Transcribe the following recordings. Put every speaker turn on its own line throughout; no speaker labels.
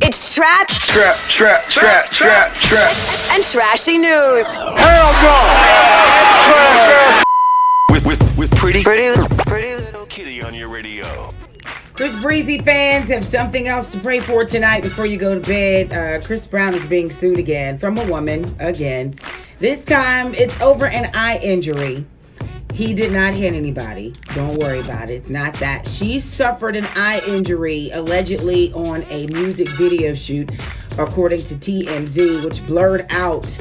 It's Trap, and Trashy News.
Hell no! Trash ass.
With pretty little kitty on your radio.
Chris Breezy fans have something else to pray for tonight before you go to bed. Chris Brown is being sued again from a woman again. This time it's over an eye injury. He did not hit anybody. Don't worry about it. It's not that. She suffered an eye injury allegedly on a music video shoot, according to TMZ, which blurred out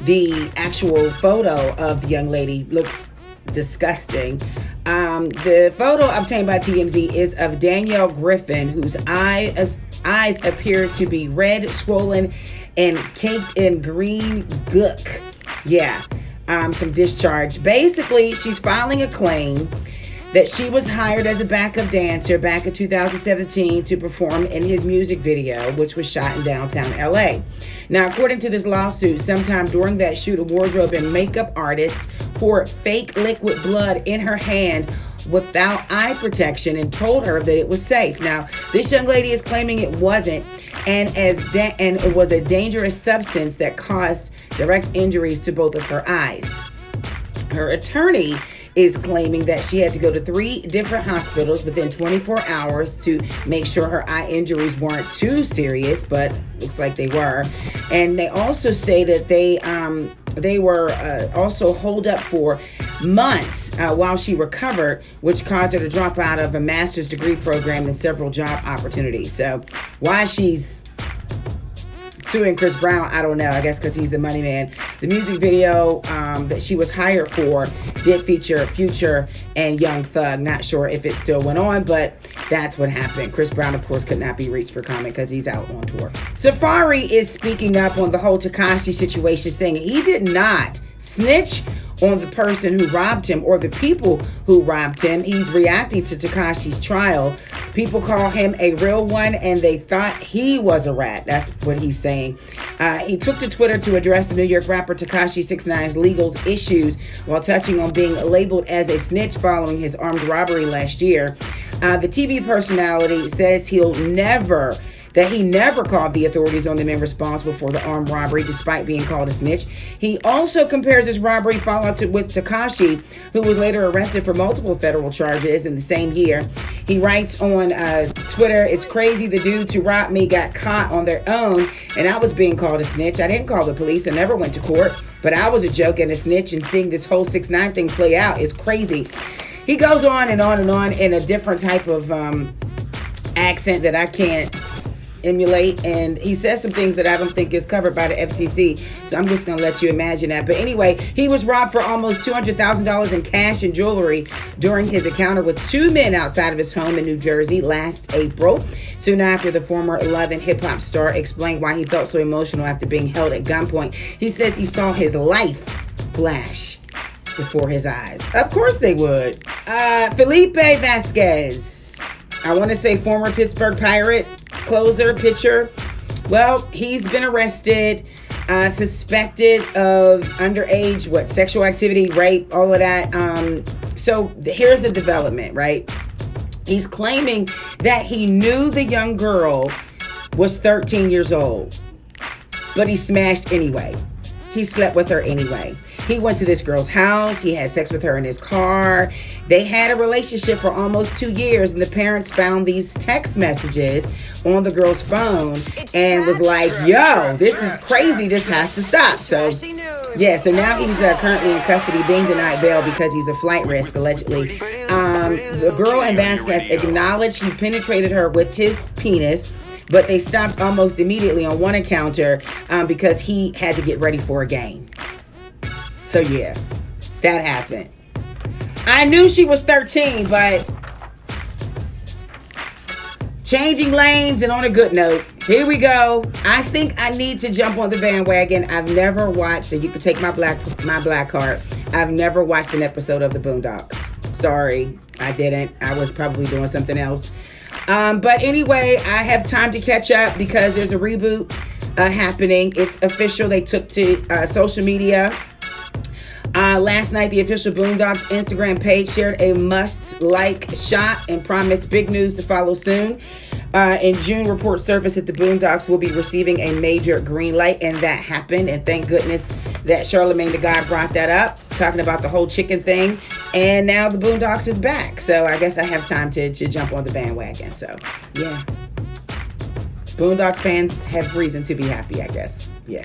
the actual photo of the young lady. Looks disgusting. The photo obtained by TMZ is of Danielle Griffin, whose eyes appear to be red, swollen, and caked in green gook. Yeah. Some discharge. Basically, she's filing a claim that she was hired as a backup dancer back in 2017 to perform in his music video, which was shot in downtown LA. Now, according to this lawsuit, sometime during that shoot, a wardrobe and makeup artist poured fake liquid blood in her hand without eye protection and told her that it was safe. Now, this young lady is claiming it wasn't, and it was a dangerous substance that caused direct injuries to both of her eyes. Her attorney is claiming that she had to go to 3 different hospitals within 24 hours to make sure her eye injuries weren't too serious, but looks like they were. And they also say that they were also holed up for months while she recovered, which caused her to drop out of a master's degree program and several job opportunities. So why she's suing Chris Brown, I don't know. I guess because he's the money man. The music video that she was hired for did feature Future and Young Thug. Not sure if it still went on, but that's what happened. Chris Brown, of course, could not be reached for comment because he's out on tour. Safaree is speaking up on the whole Tekashi situation, saying he did not snitch on the person who robbed him or the people who robbed him. He's reacting to Tekashi's trial. People call him a real one and they thought he was a rat. That's what he's saying. He took to Twitter to address the New York rapper Tekashi 6ix9ine's legal issues while touching on being labeled as a snitch following his armed robbery last year. The TV personality says he never called the authorities on the men responsible for the armed robbery, despite being called a snitch. He also compares his robbery fallout with Tekashi, who was later arrested for multiple federal charges in the same year. He writes on Twitter, "It's crazy the dudes who robbed me got caught on their own, and I was being called a snitch. I didn't call the police. I never went to court, but I was a joke and a snitch, and seeing this whole 6ix9ine thing play out is crazy." He goes on and on and on in a different type of accent that I can't emulate, and he says some things that I don't think is covered by the FCC, so I'm just gonna let you imagine that. But anyway, he was robbed for almost $200,000 in cash and jewelry during his encounter with 2 men outside of his home in New Jersey last April. Soon after, the former 11 hip-hop star explained why he felt so emotional after being held at gunpoint. He says he saw his life flash before his eyes. Of course they would. Felipe Vazquez, I want to say former Pittsburgh Pirate closer, pitcher. Well, he's been arrested, suspected of underage, sexual activity, rape, all of that. So here's the development, right? He's claiming that he knew the young girl was 13 years old, but he smashed anyway. He slept with her anyway. He went to this girl's house. He had sex with her in his car. They had a relationship for almost 2 years, and the parents found these text messages on the girl's phone and was like, yo, this is crazy. This has to stop. So, yeah, so now he's currently in custody, being denied bail because he's a flight risk, allegedly. The girl and Vasquez acknowledged he penetrated her with his penis, but they stopped almost immediately on one encounter because he had to get ready for a game. So yeah, that happened. I knew she was 13, but changing lanes and on a good note, here we go. I think I need to jump on the bandwagon. I've never watched, and you can take my black card. I've never watched an episode of the Boondocks. Sorry, I didn't. I was probably doing something else. But anyway, I have time to catch up because there's a reboot happening. It's official. They took to social media. Last night, the official Boondocks Instagram page shared a must-like shot and promised big news to follow soon. In June, reports surfaced that the Boondocks will be receiving a major green light, and that happened. And thank goodness that Charlemagne the God brought that up, talking about the whole chicken thing. And now the Boondocks is back. So I guess I have time to jump on the bandwagon. So, yeah. Boondocks fans have reason to be happy, I guess. Yeah.